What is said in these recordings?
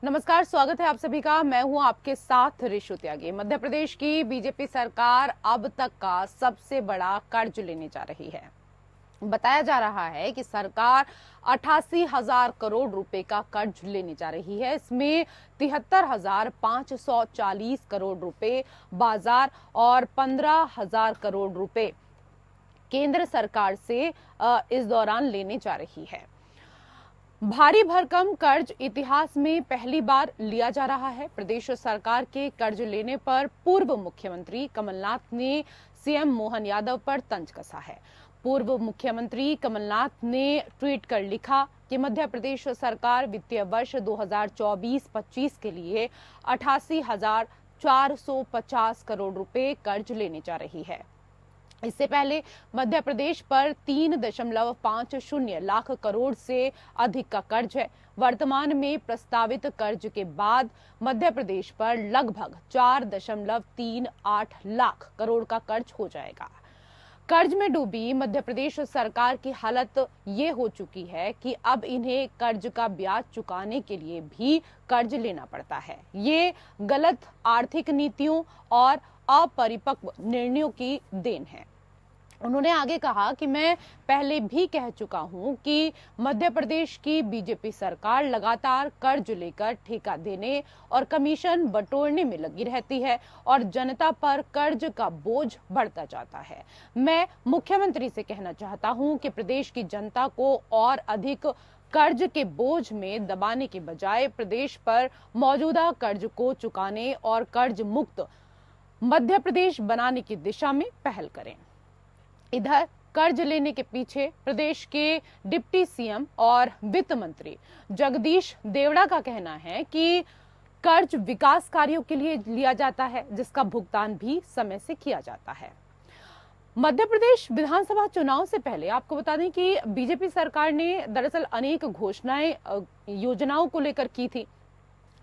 नमस्कार, स्वागत है आप सभी का। मैं हूं आपके साथ ऋषु त्यागी। मध्य प्रदेश की बीजेपी सरकार अब तक का सबसे बड़ा कर्ज लेने जा रही है। बताया जा रहा है कि सरकार 88,000 करोड़ रुपए का कर्ज लेने जा रही है। इसमें 73,540 करोड़ रुपए बाजार और 15,000 करोड़ रुपए केंद्र सरकार से इस दौरान लेने जा रही है। भारी भरकम कर्ज इतिहास में पहली बार लिया जा रहा है। प्रदेश सरकार के कर्ज लेने पर पूर्व मुख्यमंत्री कमलनाथ ने सीएम मोहन यादव पर तंज कसा है। पूर्व मुख्यमंत्री कमलनाथ ने ट्वीट कर लिखा कि मध्य प्रदेश सरकार वित्तीय वर्ष 2024-25 के लिए 88,450 करोड़ रुपए कर्ज लेने जा रही है। इससे पहले मध्य प्रदेश पर 3.50 लाख करोड़ से अधिक का कर्ज है। वर्तमान में प्रस्तावित कर्ज के बाद मध्य प्रदेश पर लगभग 4.38 लाख करोड़ का कर्ज हो जाएगा। कर्ज में डूबी मध्य प्रदेश सरकार की हालत ये हो चुकी है कि अब इन्हें कर्ज का ब्याज चुकाने के लिए भी कर्ज लेना पड़ता है। ये गलत आर्थिक नीतियों और अपरिपक्व निर्णयों की देन है। उन्होंने आगे कहा कि मैं पहले भी कह चुका हूं कि मध्य प्रदेश की बीजेपी सरकार लगातार कर्ज लेकर ठेका देने और कमीशन बटोरने में लगी रहती है और जनता पर कर्ज का बोझ बढ़ता जाता है। मैं मुख्यमंत्री से कहना चाहता हूं कि प्रदेश की जनता को और अधिक कर्ज के बोझ में दबाने के बजाय प्रदेश पर मौजूदा कर्ज को चुकाने और कर्ज मुक्त मध्य प्रदेश बनाने की दिशा में पहल करें। इधर कर्ज लेने के पीछे प्रदेश के डिप्टी सीएम और वित्त मंत्री जगदीश देवड़ा का कहना है कि कर्ज विकास कार्यों के लिए लिया जाता है, जिसका भुगतान भी समय से किया जाता है। मध्य प्रदेश विधानसभा चुनाव से पहले आपको बता दें कि बीजेपी सरकार ने दरअसल अनेक घोषणाएं योजनाओं को लेकर की थी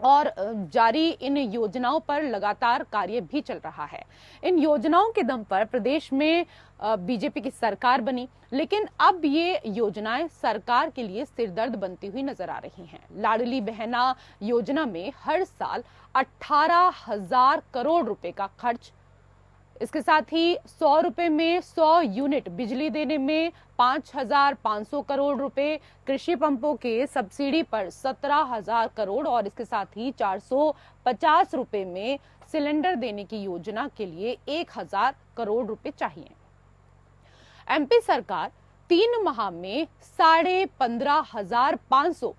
और जारी इन योजनाओं पर लगातार कार्य भी चल रहा है। इन योजनाओं के दम पर प्रदेश में बीजेपी की सरकार बनी, लेकिन अब ये योजनाएं सरकार के लिए सिरदर्द बनती हुई नजर आ रही हैं। लाडली बहना योजना में हर साल 18,000 करोड़ रुपए का खर्च, इसके साथ ही 100 रुपए में 100 यूनिट बिजली देने में 5,500 करोड़ रुपए, कृषि पंपों के सब्सिडी पर 17,000 करोड़ और इसके साथ ही 450 रुपए में सिलेंडर देने की योजना के लिए 1,000 करोड़ रुपए चाहिए। एमपी सरकार 3 माह में 15,500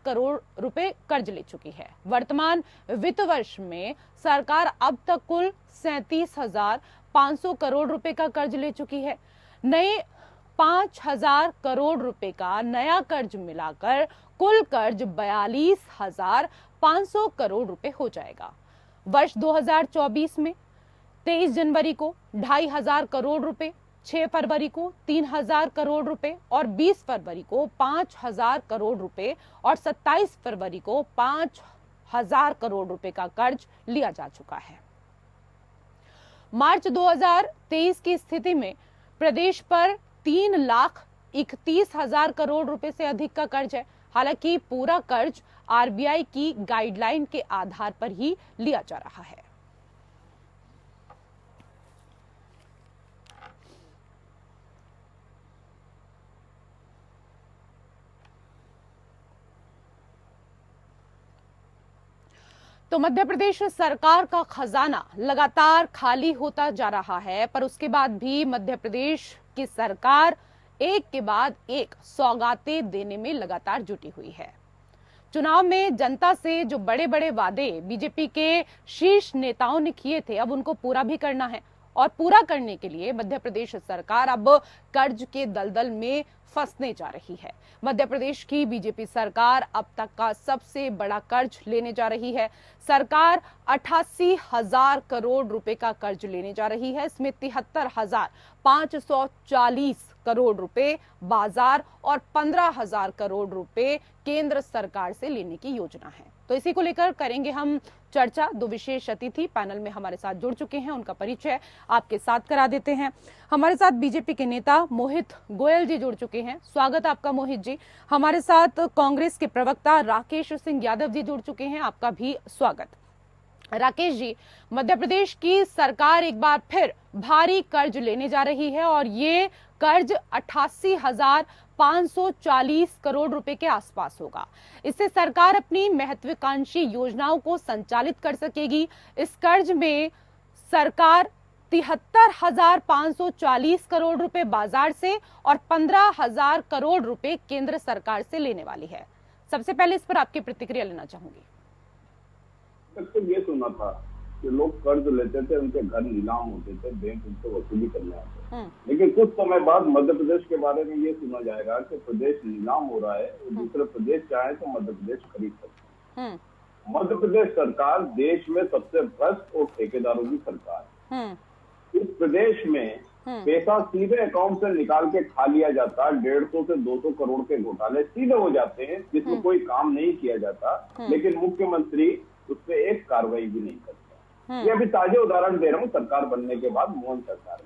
करोड़ रुपए कर्ज ले चुकी है। वर्तमान वित्त वर्ष में सरकार अब तक कुल 37,500 करोड़ रुपए का कर्ज ले चुकी है। नए 5,000 करोड़ रुपए का नया कर्ज मिलाकर कुल कर्ज 42,500 करोड़ रुपए हो जाएगा। वर्ष 2024 में 23 जनवरी को 2,500 करोड़ रुपए, 6 फरवरी को 3,000 करोड़ रुपए और 20 फरवरी को 5,000 करोड़ रुपए और 27 फरवरी को 5,000 करोड़ रुपए का कर्ज लिया जा चुका है। मार्च 2023 की स्थिति में प्रदेश पर 3,31,000 करोड़ रुपए से अधिक का कर्ज है। हालांकि पूरा कर्ज आरबीआई की गाइडलाइन के आधार पर ही लिया जा रहा है। तो मध्य प्रदेश सरकार का खजाना लगातार खाली होता जा रहा है, पर उसके बाद भी मध्य प्रदेश की सरकार एक के बाद एक सौगातें देने में लगातार जुटी हुई है। चुनाव में जनता से जो बड़े बड़े वादे बीजेपी के शीर्ष नेताओं ने किए थे, अब उनको पूरा भी करना है और पूरा करने के लिए मध्य प्रदेश सरकार अब कर्ज के दलदल में फंसने जा रही है। मध्य प्रदेश की बीजेपी सरकार अब तक का सबसे बड़ा कर्ज लेने जा रही है। सरकार 88,000 करोड़ रुपए का कर्ज लेने जा रही है। इसमें 73,540 करोड़ रुपए बाजार और 15,000 करोड़ रुपए केंद्र सरकार से लेने की योजना है। तो इसी को लेकर करेंगे हम चर्चा। 2 विशेष अतिथि पैनल में हमारे साथ जुड़ चुके हैं, उनका परिचय आपके साथ करा देते हैं। हमारे साथ बीजेपी के नेता मोहित गोयल जी जुड़ चुके हैं। स्वागत आपका मोहित जी। हमारे साथ कांग्रेस के प्रवक्ता राकेश सिंह यादव जी जुड़ चुके हैं, आपका भी स्वागत। राकेश जी, मध्य प्रदेश की सरकार एक बार फिर भारी कर्ज लेने जा रही है और ये कर्ज 88,540 करोड़ रुपए के आसपास होगा। इससे सरकार अपनी महत्वाकांक्षी योजनाओं को संचालित कर सकेगी। इस कर्ज में सरकार 73,540 करोड़ रुपए बाजार से और 15,000 करोड़ रुपए केंद्र सरकार से लेने वाली है। सबसे पहले इस पर आपकी प्रतिक्रिया लेना चाहूंगी। तो ये सुना था कि लोग कर्ज लेते थे, उनके घर नीलाम होते थे, बैंक उनसे वसूली करने आते। लेकिन कुछ समय बाद मध्य प्रदेश के बारे में ये सुना जाएगा कि प्रदेश नीलाम हो रहा है और दूसरे प्रदेश चाहे तो मध्य प्रदेश खरीद सकते हैं। मध्य प्रदेश सरकार देश में सबसे भ्रष्ट और ठेकेदारों की सरकार है। इस प्रदेश में पैसा सीधे अकाउंट से निकाल के खा लिया जाता है। 150 से 200 करोड़ के घोटाले सीधे हो जाते हैं जिसमें कोई काम नहीं किया जाता, लेकिन मुख्यमंत्री उस पर एक कार्रवाई भी नहीं करता। ये अभी ताजे उदाहरण दे रहा हूँ सरकार बनने के बाद मोहन सरकार।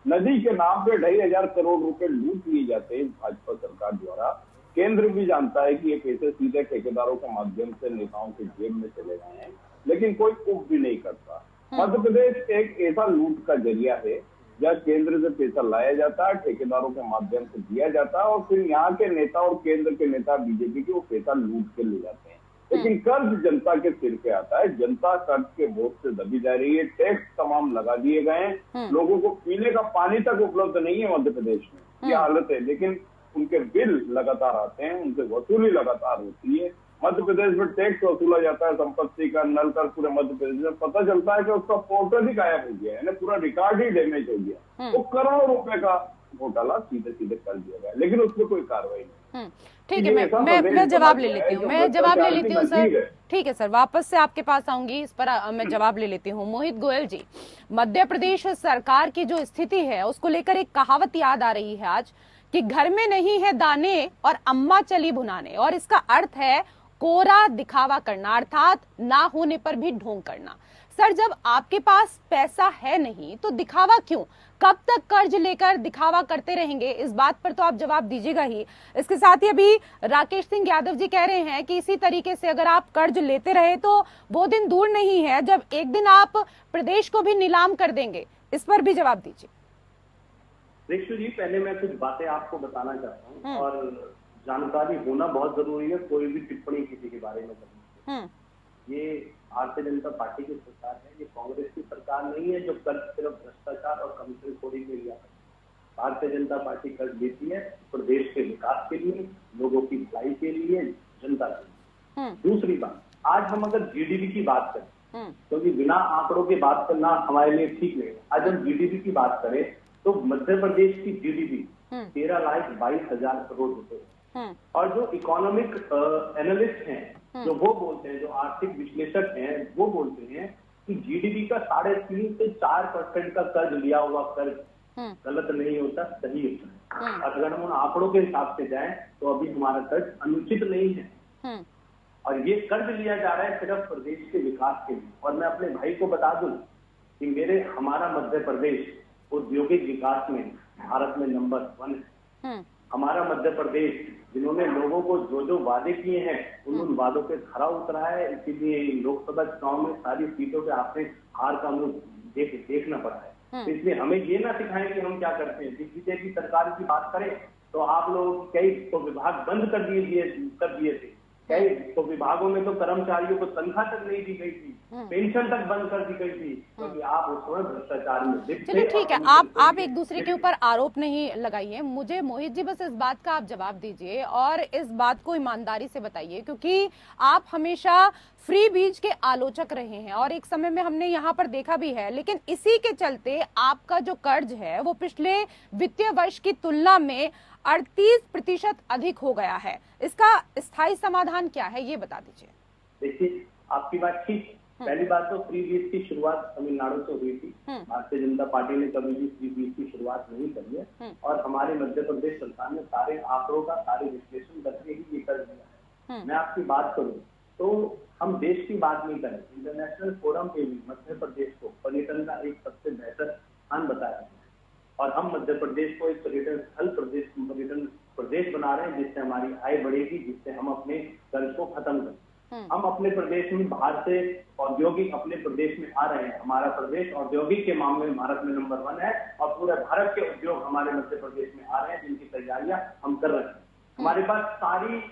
नदी के नाम पे 2,500 करोड़ रुपए लूट लिए जाते हैं भाजपा सरकार द्वारा। केंद्र भी जानता है कि ये पैसे सीधे ठेकेदारों के माध्यम से नेताओं के जेब में चले गए हैं, लेकिन कोई उप भी नहीं करता। मध्य प्रदेश एक ऐसा लूट का जरिया है जहाँ केंद्र से पैसा लाया जाता है, ठेकेदारों के माध्यम से दिया जाता है और फिर यहाँ के नेता और केंद्र के नेता बीजेपी के वो पैसा लूट के ले जाते हैं। लेकिन कर्ज जनता के सिर पे आता है। जनता कर्ज के बोझ से दबी जा रही है। टैक्स तमाम लगा दिए गए हैं। लोगों को पीने का पानी तक उपलब्ध नहीं है मध्य प्रदेश में, ये हालत है। लेकिन उनके बिल लगातार आते हैं, उनसे वसूली लगातार होती है। मध्य प्रदेश में टैक्स वसूला जाता है संपत्ति का, नल कर पूरे मध्य प्रदेश में। पता चलता है कि उसका पोर्टल ही गायब हो गया है, पूरा रिकॉर्ड ही डैमेज हो गया। वो करोड़ों रुपए का घोटाला सीधे सीधे कर दिया गया, लेकिन उसमें कोई कार्रवाई नहीं। ठीक है, मैं जवाब ले लेती हूँ, सर। ठीक है सर, वापस से आपके पास आऊंगी, इस पर मैं जवाब ले लेती हूँ। मोहित गोयल जी, मध्य प्रदेश सरकार की जो स्थिति है उसको लेकर एक कहावत याद आ रही है आज कि घर में नहीं है दाने और अम्मा चली भुनाने, और इसका अर्थ है कोरा दिखावा करना, अर्थात ना होने पर भी ढोंग करना। सर, जब आपके पास पैसा है नहीं तो दिखावा क्यों? कब तक कर्ज लेकर दिखावा करते रहेंगे? इस बात पर तो आप जवाब दीजिएगा ही। इसके साथ ही अभी राकेश सिंह यादव जी कह रहे हैं कि इसी तरीके से अगर आप कर्ज लेते रहे तो वो दिन दूर नहीं है जब एक दिन आप प्रदेश को भी नीलाम कर देंगे। इस पर भी जवाब दीजिए। रेशु जी, पहले मैं कुछ बातें आपको बताना चाहता हूँ और जानकारी होना बहुत जरूरी है कोई भी टिप्पणी किसी के बारे में करनी। ये भारतीय जनता पार्टी की सरकार है, ये कांग्रेस की सरकार नहीं है जो कर्ज सिर्फ भ्रष्टाचार और कमीशनखोरी में लिया करती। भारतीय जनता पार्टी कर्ज लेती है प्रदेश के विकास के लिए, लोगों की भलाई के लिए, जनता के लिए। दूसरी बात, आज हम अगर जीडीपी की बात करें, क्योंकि बिना आंकड़ों की बात करना हमारे लिए ठीक नहीं है, आज हम जीडीपी की बात करें तो मध्य प्रदेश की जीडीपी 13,22,000 करोड़ रुपए, और जो इकोनॉमिक एनालिस्ट हैं जो वो बोलते हैं, जो आर्थिक विश्लेषक हैं वो बोलते हैं कि जीडीपी का 3.5 से 4% का कर्ज लिया हुआ कर्ज गलत नहीं होता, सही होता है। अगर हम उन आंकड़ों के हिसाब से जाएं तो अभी हमारा कर्ज अनुचित नहीं है और ये कर्ज लिया जा रहा है सिर्फ प्रदेश के विकास के लिए। और मैं अपने भाई को बता दूं कि हमारा मध्य प्रदेश औद्योगिक विकास में भारत में नंबर 1 है। हमारा मध्य प्रदेश जिन्होंने लोगों को जो वादे किए हैं उन वादों पे खरा उतरा है, इसीलिए लोकसभा चुनाव में सारी सीटों पे आपने हार का मुंह देखना पड़ा है। इसलिए हमें ये ना सिखाएं कि हम क्या करते हैं। दिग्विजय की सरकार की बात करें तो आप लोग कई तो विभाग बंद कर दिए थे, कई तो विभागों में तो कर्मचारियों को तनख्वाह तक नहीं दी गई थी, पेंशन तक बंद कर दी गई थी, क्योंकि आप उस समय भ्रष्टाचार में लिप्त थे। चलिए ठीक है, आप एक दूसरे के ऊपर आरोप नहीं लगाइए। मुझे मोहित जी बस इस बात का आप जवाब दीजिए और इस बात को ईमानदारी से बताइए, क्योंकि आप हमेशा फ्री बीज के आलोचक रहे हैं और एक समय में हमने यहाँ पर देखा भी है, लेकिन इसी के चलते आपका जो कर्ज है वो पिछले वित्तीय वर्ष की तुलना में 38% अधिक हो गया है। इसका स्थायी समाधान क्या है, ये बता दीजिए। देखिए, आपकी बात ठीक। पहली बात तो फ्री बीज की शुरुआत तमिलनाडु से हुई थी। भारतीय जनता पार्टी ने कभी भी फ्री बीज की शुरुआत नहीं करी है और हमारे मध्य प्रदेश सरकार ने सारे आंकड़ों का सारे विश्लेषण करके ही ये कर दिया है। मैं आपकी बात करूं तो हम देश की बात नहीं करें, इंटरनेशनल फोरम पे भी मध्य प्रदेश को पर्यटन का एक सबसे बेहतर स्थान बताया गया है। और हम मध्य प्रदेश को एक पर्यटन स्थल पर्यटन प्रदेश बना रहे हैं, जिससे हमारी आय बढ़ेगी, जिससे हम अपने कर्ज को खत्म करें। हम अपने प्रदेश में बाहर से औद्योगिक अपने प्रदेश में आ रहे हैं। हमारा प्रदेश औद्योगिक के मामले में भारत में नंबर 1 है और पूरे भारत के उद्योग हमारे मध्य प्रदेश में आ रहे हैं, जिनकी तैयारियां हम कर रहे हैं। हमारे पास सारी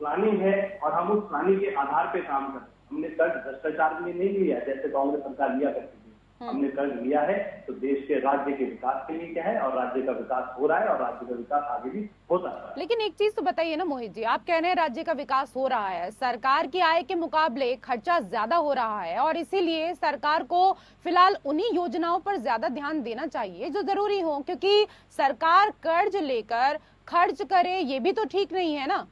प्लानिंग है और हम उस प्लानिंग के आधार पे काम कर रहे हैं। हमने कर्ज भ्रष्टाचार के लिए नहीं लिया जैसे कांग्रेस सरकार लिया करती थी। हमने कर्ज लिया है तो देश के राज्य के विकास के लिए क्या है, और राज्य का विकास हो रहा है और राज्य का विकास आगे भी होता है। लेकिन एक चीज तो बताइए ना मोहित जी, आप कह रहे हैं राज्य का विकास हो रहा है, सरकार की आय के मुकाबले खर्चा ज्यादा हो रहा है और इसीलिए सरकार को फिलहाल उन्हीं योजनाओं पर ज्यादा ध्यान देना चाहिए जो जरूरी हो, क्योंकि सरकार कर्ज लेकर खर्च करे ये भी तो ठीक नहीं है ना।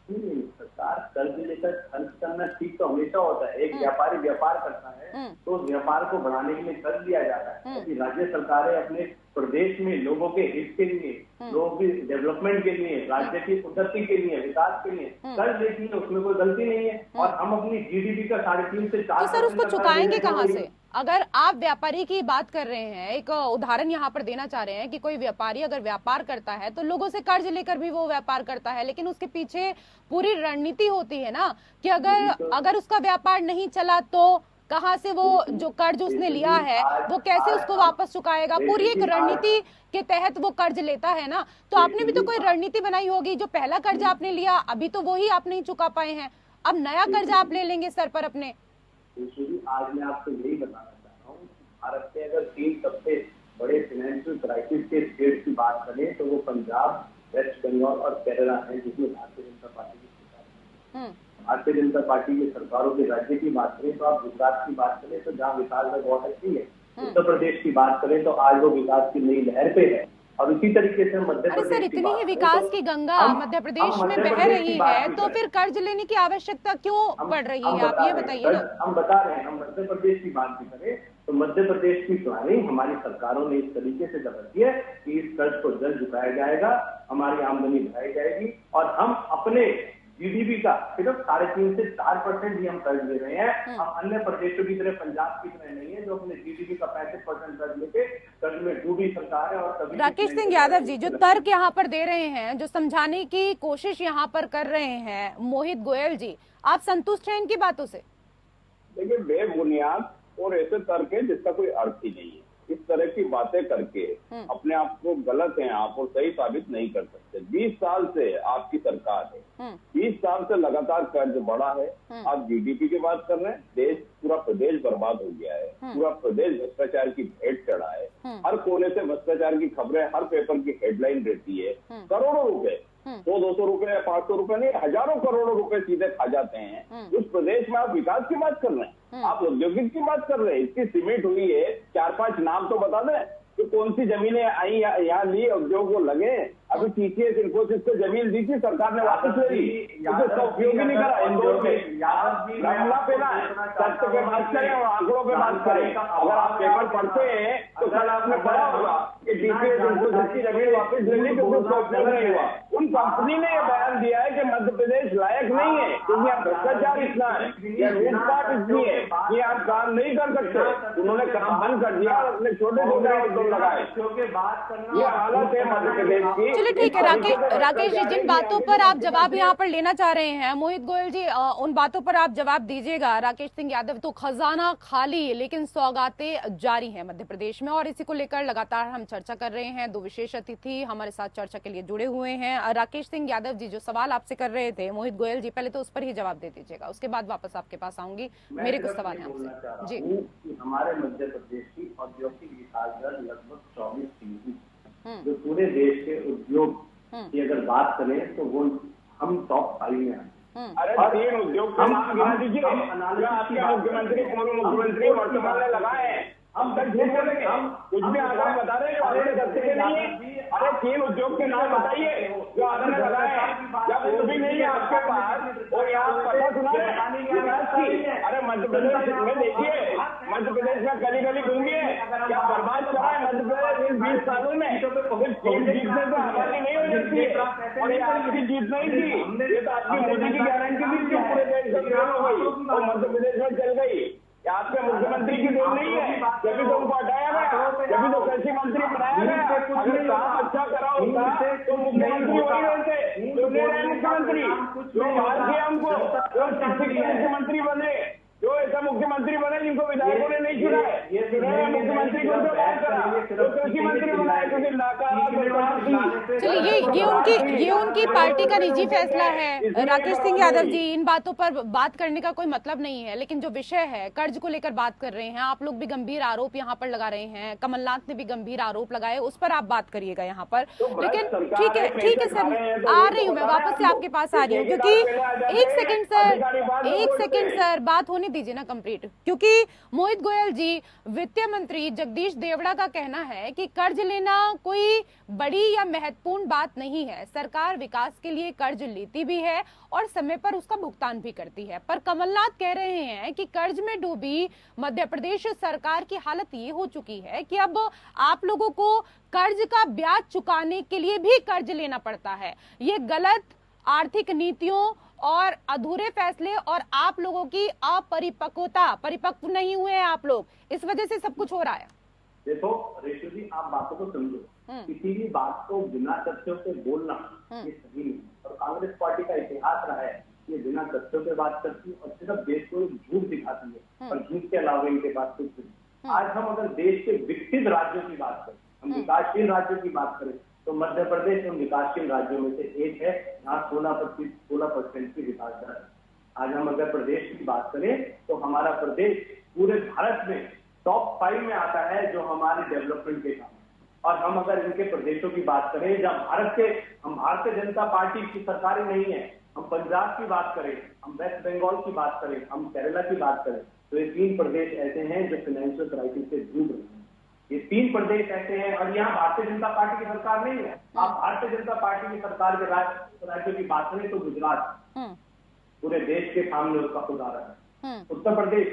नहीं, सरकार कर्ज लेकर खर्च करना ठीक तो हमेशा होता है। एक व्यापारी व्यापार करता है तो उस व्यापार को बढ़ाने के लिए कर्ज लिया जाता है। यदि राज्य सरकारें अपने प्रदेश में लोगों के हित के लिए, लोगों की डेवलपमेंट के लिए, राज्य की उन्नति के लिए, विकास के लिए कर्ज लेती है, उसमें कोई गलती नहीं है। और हम अपनी जीडीपी का 3.5 से 4 तो सर उसको चुकाएंगे कहाँ से? अगर आप व्यापारी की बात कर रहे हैं, एक उदाहरण यहाँ पर देना चाह रहे हैं कि कोई व्यापारी अगर व्यापार करता है तो लोगों से कर्ज लेकर भी वो व्यापार करता है, लेकिन उसके पीछे पूरी रणनीति होती है ना कि अगर उसका व्यापार नहीं चला तो कहाँ से वो जो कर्ज उसने लिया है वो कैसे उसको वापस चुकाएगा, पूरी एक रणनीति के तहत वो कर्ज लेता है ना। तो आपने भी तो कोई रणनीति बनाई होगी। जो पहला कर्ज आपने लिया अभी तो वो ही आप नहीं चुका पाए हैं, अब नया कर्ज आप ले लेंगे सर पर अपने। आज मैं आपको यही बताना चाह रहा हूँ, भारत के अगर 3 सबसे बड़े फाइनेंशियल क्राइसिस के स्टेट की बात करें तो वो पंजाब, वेस्ट बंगाल और केरला है, जिसमें भारतीय जनता पार्टी की सरकार है। भारतीय जनता पार्टी की सरकारों के राज्य की बात करें तो आप गुजरात की बात करें तो जहाँ विकास में बहुत अच्छी है, उत्तर प्रदेश की बात करें तो आज वो विकास की नई लहर पे है। और इसी तरीके से मध्य प्रदेश सर इतनी ही विकास की गंगा मध्य प्रदेश में बह रही है तो फिर कर्ज लेने की आवश्यकता क्यों पड़ रही है, आप ये बताइए ना। हम बता रहे हैं, हम मध्य प्रदेश की बात भी करें तो मध्य प्रदेश की प्लानिंग हमारी सरकारों ने इस तरीके से कर रखी है कि इस कर्ज को जल्द चुकाया जाएगा, हमारी आमदनी बढ़ाई जाएगी और हम अपने जीडीपी का सिर्फ 3.5 से 4% ही हम कर्ज ले रहे हैं। हम अन्य प्रदेशों की तरह, पंजाब की तरह नहीं है जो अपने जीडीपी का 65% कर्ज लेके कर्ज में डूबी सरकार है। और कभी राकेश सिंह यादव जी जो तर्क यहाँ पर दे रहे हैं, जो समझाने की कोशिश यहाँ पर कर रहे हैं मोहित गोयल जी, आप संतुष्ट हैं इनकी बातों से? देखिए, बेबुनियाद और ऐसे तर्क है जिसका कोई अर्थ ही नहीं है। इस तरह की बातें करके अपने आप को गलत हैं आप और सही साबित नहीं कर सकते। 20 साल से आपकी सरकार है, 20 साल से लगातार कर्ज बढ़ा है। आप जीडीपी की बात कर रहे हैं, पूरा प्रदेश बर्बाद हो गया है, पूरा प्रदेश भ्रष्टाचार की भेंट चढ़ा है। हर कोने से भ्रष्टाचार की खबरें हर पेपर की हेडलाइन रहती है। करोड़ों रुपए, 100-200 रुपए या 500 रुपए नहीं, हजारों करोड़ों रुपए सीधे खा जाते हैं। उस प्रदेश में आप विकास की बात कर रहे हैं, आप औद्योगिक की बात कर रहे हैं। इसकी सीमेंट हुई है, 4-5 नाम तो बता दें कि कौन सी जमीनें आई यहाँ ली, उद्योग को लगे। अभी टीसीएस इन्फोसिस को जमीन दी थी, सरकार ने वापस ले ली, उसका उपयोग ही नहीं करा। इंदौर में मामला पे ना सत्य पे बात करें और आंकड़ों पे बात करें। अगर आप पेपर पढ़ते हैं तो कल आपने पढ़ा होगा कि टीसीएस इन्फोसिस की जमीन वापस ले ली क्योंकि उसका उपयोग नहीं हुआ। उन कंपनी ने यह बयान दिया है कि मध्य प्रदेश लायक नहीं है क्योंकि यहाँ भ्रष्टाचार इतना है या लूटपाट इतनी है कि आप काम नहीं कर सकते। उन्होंने काम बंद कर दिया और अपने छोटे छोटे उद्योग लगाए। ये हालत है मध्य प्रदेश की। चलिए ठीक है राकेश जी, जिन बातों पर आप जवाब यहाँ पर लेना चाह रहे हैं, मोहित गोयल जी उन बातों पर आप जवाब दीजिएगा। राकेश सिंह यादव, तो खजाना खाली लेकिन सौगातें जारी हैं मध्य प्रदेश में और इसी को लेकर लगातार हम चर्चा कर रहे हैं। 2 विशेष अतिथि हमारे साथ चर्चा के लिए जुड़े हुए हैं। राकेश सिंह यादव जी जो सवाल आपसे कर रहे थे मोहित गोयल जी, पहले तो उस पर ही जवाब दे दीजिएगा, उसके बाद वापस आपके पास आऊंगी। मेरे कुछ सवाल हैं आपसे जी। हमारे मध्य प्रदेश की औद्योगिक विकास दर लगभग 24%। जो पूरे देश के उद्योग की अगर बात करें तो वो हम टॉप 5 में हैं। अरे 3 उद्योग के नाम गिना दीजिए, आपके मुख्यमंत्री, पूर्व मुख्यमंत्री वर्तमान में लगाए हैं। हम तक झूठ बोलेंगे, हम कुछ भी आंकड़ा बता रहे हैं जो सत्य के नहीं है। अरे 3 उद्योग के नाम बताइए जो आपने लगाए हैं, जब वो भी नहीं है आपके पास और यहाँ पता सुना रहे विकास की। अरे मध्य प्रदेश में देखिए, मध्य प्रदेश में गली गली घूमिए, क्या बर्बाद करा है मध्य प्रदेश इन 20 सालों में। जीतने से आबादी नहीं हो सकती है और ये आपकी जीत नहीं थी, ये तो आपकी मोदी की गारंटी थी जो पूरे देश में हो गई और मध्य प्रदेश में चल गई। क्या आपके मुख्यमंत्री की देन नहीं है? जब तो उनको हटाया गया, जब तो कृषि मंत्री बनाया गया। अगर काम अच्छा करा होता तो मुख्यमंत्री वही रहते, जो ले रहे मुख्यमंत्री, जो बाहर किया उनको, जो मुख्यमंत्री बने, जो ऐसा मुख्यमंत्री बने जिनको विधायकों ने नहीं चुना है, मुख्यमंत्री को जो बाहर करा, जो कृषि मंत्री बनाए, चलिए ये उनकी पार्टी का निजी फैसला है। राकेश सिंह यादव जी, इन बातों पर बात करने का कोई मतलब नहीं है, लेकिन जो विषय है कर्ज को लेकर बात कर रहे हैं, आप लोग भी गंभीर आरोप यहाँ पर लगा रहे हैं, कमलनाथ ने भी गंभीर आरोप लगाए, उस पर आप बात करिएगा यहाँ पर। लेकिन ठीक है सर, आ रही हूँ मैं, वापस से आपके पास आ रही हूँ, क्योंकि एक सेकंड सर बात होने दीजिए ना कंप्लीट। क्योंकि मोहित गोयल जी, वित्त मंत्री जगदीश देवड़ा का कहना है कि कर्ज लेना कोई बड़ी या महत्वपूर्ण बात नहीं है, सरकार विकास के लिए कर्ज लेती भी है और समय पर उसका भुगतान भी करती है। पर कमलनाथ कह रहे हैं कि कर्ज में डूबी मध्य प्रदेश सरकार की हालत ये हो चुकी है कि अब आप लोगों को कर्ज का ब्याज चुकाने के लिए भी कर्ज लेना पड़ता है। ये गलत आर्थिक नीतियों और अधूरे फैसले और आप लोगों की अपरिपक्वता, परिपक्व नहीं हुए हैं आप लोग, इस वजह से सब कुछ हो रहा है। देखो रेशु जी, आप बातों को समझो, किसी भी बात को बिना तथ्यों से बोलना ये सही नहीं। और कांग्रेस पार्टी का इतिहास रहा है ये बिना तथ्यों पे बात करती है और सिर्फ देश को झूठ दिखाती है, और झूठ के अलावा इनके पास कुछ नहीं। आज हम अगर देश के विकसित राज्यों की बात करें, हम विकासशील राज्यों की बात करें, तो मध्य प्रदेश उन विकासशील राज्यों में से एक है जहाँ 16% की विकास दर है। आज हम अगर प्रदेश की बात करें तो हमारा प्रदेश पूरे भारत में टॉप 5 में आता है जो हमारे डेवलपमेंट के काम। और हम अगर इनके प्रदेशों की बात करें जब हम भारतीय जनता पार्टी की सरकारें नहीं है, हम पंजाब की बात करें, हम वेस्ट बंगाल की बात करें, हम केरला की बात करें, तो ये 3 प्रदेश ऐसे हैं जो फाइनेंशियल क्राइसिस से जूझ रहे हैं। ये 3 प्रदेश ऐसे हैं और यहाँ भारतीय जनता पार्टी की सरकार नहीं है। आप भारतीय जनता पार्टी की सरकार के राज्यों की बात करें तो गुजरात पूरे देश के सामने उसका उदाहरण है। उत्तर प्रदेश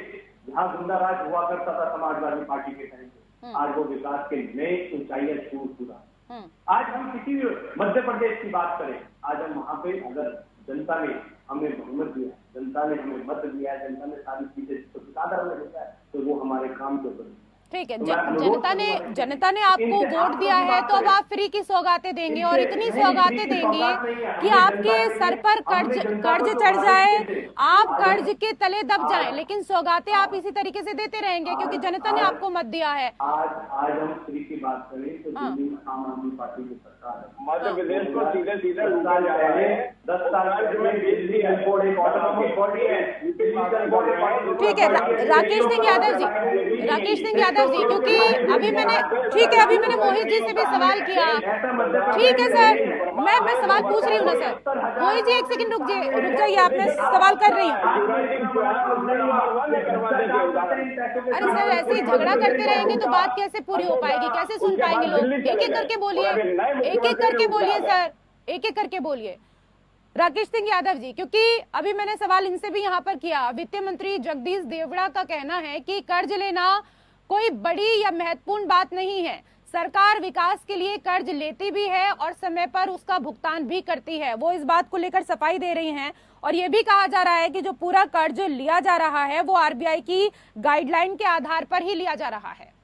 जहाँ गुंडा राज हुआ करता था समाजवादी पार्टी के टाइम पे, आज वो विकास के नए ऊंचाइयां छूटा। आज हम किसी भी मध्य प्रदेश की बात करें, आज हम वहां पे अगर जनता ने हमें बहुमत दिया, जनता ने हमें मत दिया, जनता ने सारी चीजें होता है, तो वो हमारे काम के ऊपर। ठीक है, जनता ने आपको वोट दिया है तो अब आप फ्री की सौगातें देंगे और इतनी सौगातें देंगे कि आपके सर पर कर्ज चढ़ जाए, आप कर्ज के तले दब जाएं, लेकिन सौगातें आप इसी तरीके से देते रहेंगे क्योंकि जनता ने आपको मत दिया है। आज हम फ्री की बात करें तो दिल्ली में आम आदमी पार्टी की सरकार है। मध्य प्रदेश को सीधे लूटा जा रहा है। 10 साल में बिजली इम्पोर्ट एक ऑटोनॉमस बॉडी है। ठीक है राकेश सिंह यादव जी, क्योंकि अभी मैंने मोहित जी से भी सवाल किया। ठीक है सर, मैं सवाल पूछ रही हूँ ना सर। मोहित जी 1 सेकंड रुक जाइए, आप मैं सवाल कर रही हूँ। अरे सर, ऐसे ही झगड़ा करते रहेंगे तो बात कैसे पूरी हो पाएगी, कैसे सुन पाएंगे लोग? एक एक करके बोलिए सर, एक एक करके बोलिए। राकेश सिंह यादव जी, क्योंकि अभी मैंने सवाल इनसे भी यहाँ पर किया, वित्त मंत्री जगदीश देवड़ा का कहना है कि कर्ज लेना कोई बड़ी या महत्वपूर्ण बात नहीं है, सरकार विकास के लिए कर्ज लेती भी है और समय पर उसका भुगतान भी करती है। वो इस बात को लेकर सफाई दे रही हैं और ये भी कहा जा रहा है कि जो पूरा कर्ज लिया जा रहा है वो आरबीआई की गाइडलाइन के आधार पर ही लिया जा रहा है।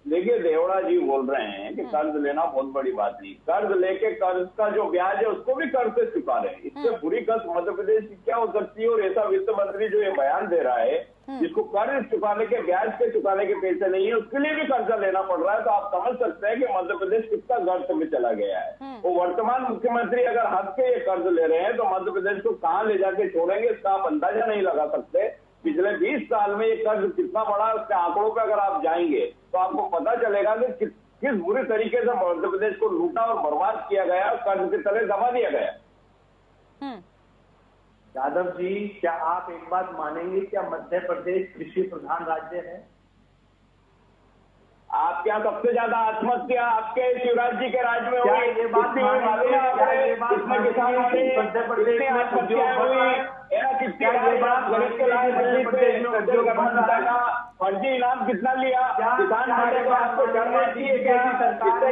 देखिए, देवड़ा जी बोल रहे हैं कि कर्ज लेना बहुत बड़ी बात नहीं, कर्ज लेके कर्ज का जो ब्याज है उसको भी कर्ज से चुका रहे हैं। इससे बुरी गत मध्य प्रदेश की क्या हो सकती है? और ऐसा वित्त मंत्री जो ये बयान दे रहा है जिसको कर्ज चुकाने के, ब्याज के चुकाने के पैसे नहीं है, उसके लिए भी कर्जा लेना पड़ रहा है, तो आप समझ सकते हैं कि मध्य प्रदेश कितना गर्त में चला गया है। वो वर्तमान मुख्यमंत्री अगर हद के ये कर्ज ले रहे हैं तो मध्य प्रदेश को कहाँ ले जाके छोड़ेंगे इसका आप अंदाजा नहीं लगा सकते। पिछले 20 साल में ये कर्ज कितना बड़ा, उसके आंकड़ों पे अगर आप जाएंगे तो आपको पता चलेगा कि किस बुरी तरीके से मध्य प्रदेश को लूटा और बर्बाद किया गया, कर्ज के तले दबा दिया गया। यादव जी, क्या आप एक बात मानेंगे, क्या मध्य प्रदेश कृषि प्रधान राज्य है? आपके यहाँ सबसे ज्यादा आत्महत्या आपके शिवराज जी के राज में हुई। ये बात कितने किसान मध्य प्रदेश में आत्महत्याएं हुई, फर्जी इनाम कितना लिया, किसान मारे को आपको जानना चाहिए क्या?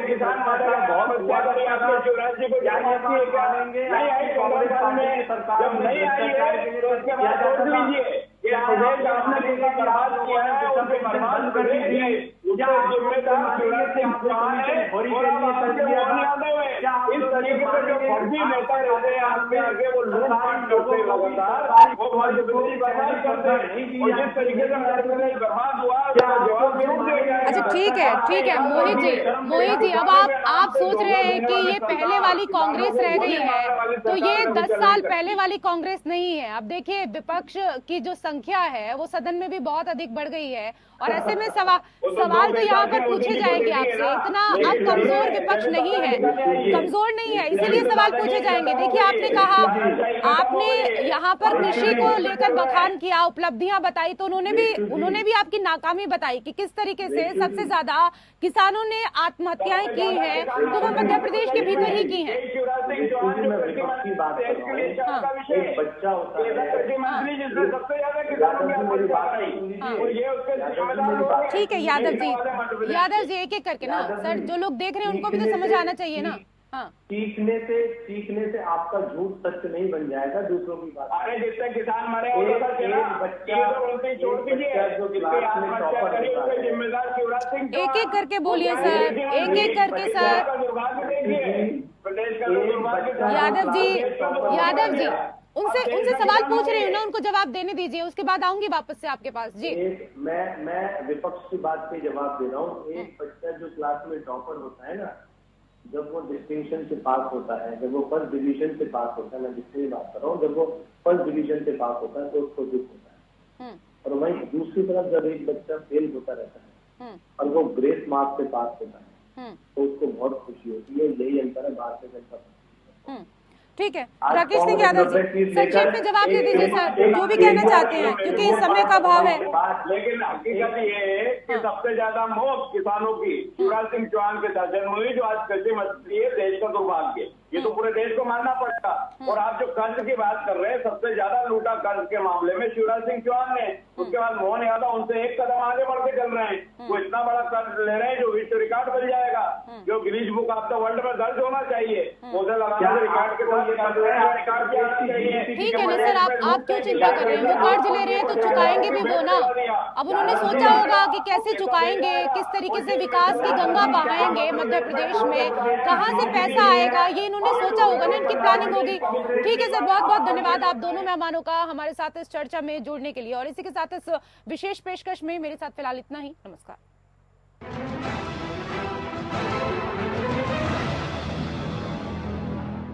किसान मारे का बहुत हत्या करी आपके शिवराज जी को जानना चाहिए क्या? नहीं आई कांग्रेस में, जब नहीं आई है तो उसके बाद सोच लीजिए कि प्रदेश आपने जिनका बर्बाद किया है उनके बर्बाद कर दीजिए, उसका जिम्मेदार शिवराज सिंह चौहान है और इस तरीके से जो फर्जी नेता रहते हैं आपके आगे वो लूटपाट करते हैं लगातार, वो मध्य प्रदेश बर्बाद करते हैं और जिस तरीके से मध्य प्रदेश बर्बाद हुआ उसका जवाब जरूर दिया जाएगा। अच्छा ठीक है मोहित जी अब आप सोच रहे हैं कि ये पहले वाली कांग्रेस रह गई है, तो ये 10 साल पहले वाली कांग्रेस नहीं है। अब देखिए विपक्ष की जो संख्या है वो सदन में भी बहुत अधिक बढ़ गई है और ऐसे में सवाल तो यहाँ पर पूछे जाएंगे आपसे। इतना अब कमजोर विपक्ष नहीं है, कमजोर नहीं है, इसीलिए सवाल पूछे जाएंगे। देखिए आपने कहा, आपने यहाँ पर कृषि को लेकर बखान किया, उपलब्धियां बताई, तो उन्होंने भी आपकी नाकामी बताई कि किस तरीके से सबसे ज्यादा किसानों ने आत्महत्याएं की हैं, तो वो मध्य प्रदेश के भीतर ही की हैं। बच्चा होता है। ठीक है यादव जी एक एक करके ना सर, जो लोग देख रहे हैं उनको भी तो समझ आना चाहिए ना। हाँ, सीखने से आपका झूठ सच नहीं बन जाएगा। दूसरों की बात, अरे जिससे किसान मरे एक एक करके बोलिए सर, एक एक करके सर। यादव जी उनसे सवाल पूछ रही हूँ ना, उनको जवाब देने दीजिए, उसके बाद आऊंगी वापस से आपके पास जी। मैं विपक्ष की बात पे जवाब दे रहा हूँ। एक बच्चा जो क्लास में टॉपर होता है ना, जब वो डिस्टिंक्शन से पास होता है, जब वो फर्स्ट डिवीजन से पास होता है, मैं जिसकी बात कर रहा हूँ, जब वो फर्स्ट डिवीजन से पास होता है तो उसको दुख होता है। और वहीं दूसरी तरफ जब एक बच्चा फेल होता रहता है और वो ग्रेस मार्क्स से पास होता है तो उसको बहुत खुशी होती है। यही अंतर है भारतीय जनता पार्टी। ठीक है, राकेश सिंह यादव जी संक्षेप में जवाब दे दीजिए सर, जो भी कहना चाहते हैं, क्योंकि इस समय का भाव है। लेकिन हकीकत ये है कि सबसे ज्यादा मौत किसानों की शिवराज सिंह चौहान के शासन में हुई, जो आज कृषि मंत्री है, देश का दुर्भाग्य। ये तो पूरे देश को मानना पड़ेगा। और आप जो कर्ज की बात कर रहे हैं, सबसे ज्यादा लूटा कर्ज के मामले में शिवराज सिंह चौहान ने, उसके बाद मोहन यादव उनसे एक कदम आगे बढ़ के चल रहे हैं। वो इतना बड़ा कर्ज ले रहे हैं जो विश्व रिकॉर्ड बन जाएगा, जो Guinness book of the world में दर्ज होना चाहिए। उसे लगाना रिकॉर्ड के साथ ठीक है ना सर, आप क्यों चिंता कर रहे हैं? वो कर्ज ले रहे हैं तो चुकाएंगे भी वो ना। अब उन्होंने सोचा होगा कि कैसे चुकाएंगे, किस तरीके से विकास की गंगा बहाएंगे मध्य प्रदेश में, कहाँ से पैसा आएगा, ये इन्होंने सोचा होगा ना, इनकी प्लानिंग होगी। ठीक है सर, बहुत बहुत धन्यवाद आप दोनों मेहमानों का हमारे साथ इस चर्चा में जुड़ने के लिए। और इसी के साथ इस विशेष पेशकश में मेरे साथ फिलहाल इतना ही। नमस्कार।